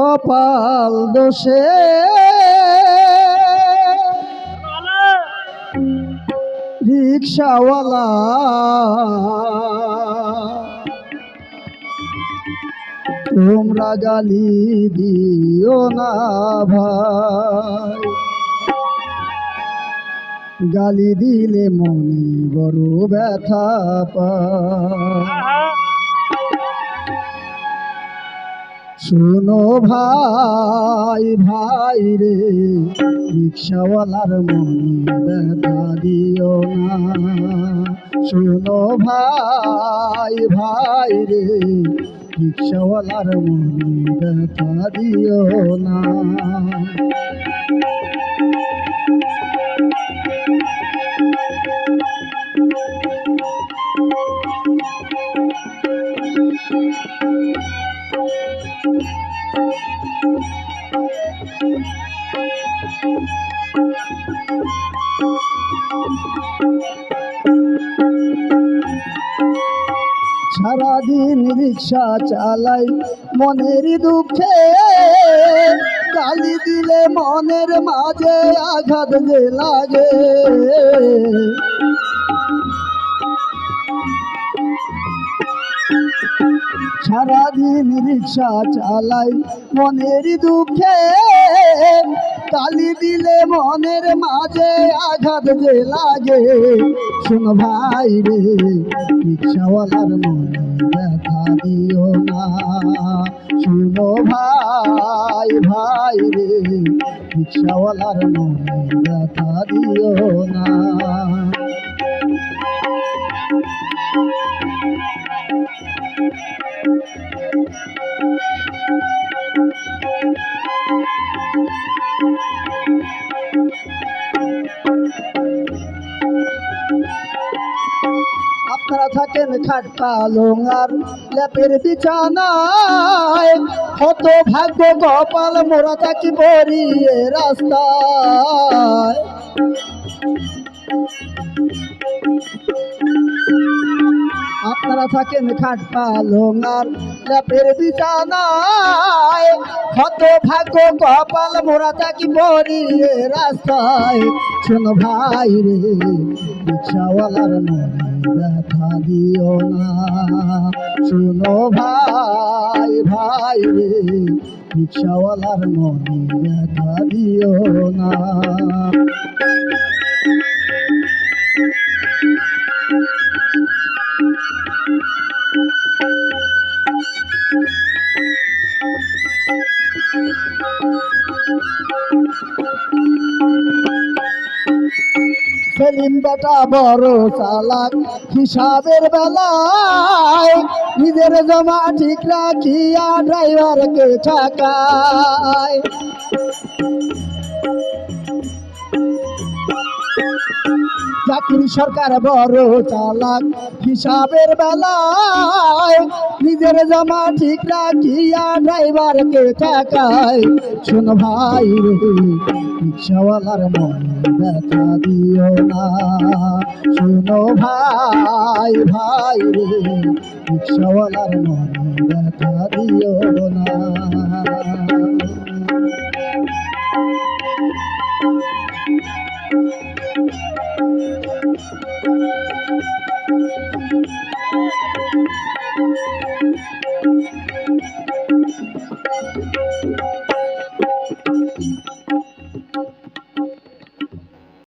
কপাল দোষে রিক্সাওয়ালা তোমরা গালি দিও না ভাই, গালি দিলে মনে বড় ব্যথা পায়। শোনো ভাই ভাই রে, রিক্সাওয়ালার মনে ব্যথা দিও না। শোনো ভাই ভাই রে, রিক্সাওয়ালার মনে ব্যথা দিও না। সারাদিন রিক্সা চালাই মনের দুঃখে, গালি দিলে মনের মাঝে আঘাত যে লাগে। সারাদিন রিক্সা চালাই মনের দুঃখে, গালি দিলে মনের মাঝে আঘাত যে লাগে। শোন ভাই রে, রিক্সাওয়ালার মনে ব্যথা দিও না। শোনো ভাই ভাই রে, রিক্সাওয়ালার মনে ব্যথা দিও না। আপনারা থাকেন খাট পালং আর ল্যাপের বিছানায়, কত ভাগ্য কপাল মোরা থাকি বরিয়ে রাস্তায়। আপনারা থাকেন খাট পালং আর ল্যাপের বিছানায়, কত ভাগ্য কপাল মোরা থাকি বরিয়ে রাস্তায়। শোনো ভাই রে, রিক্সাওয়ালার মনে ব্যথা দিও না। শোনো ভাই ভাই রে, রিক্সাওয়ালার মনে ব্যথা দিও না। সেলিম বেটা বড় চালাক হিসাবের বেলায়, নিজের জমা ঠিক রাখিয়া ড্রাইভারকে ঠকায়। চাকরি সরকার বড় চালাক হিসাবের বেলায়, নিজের জমা ঠিক রাখিয়া ড্রাইভারকে ঠকায়। শোন ভাই রে, রিক্সাওয়ালার মনে ব্যথা দিও না। শোনো ভাই ভাই রে, রিক্সাওয়ালার মনে ব্যথা দিও না।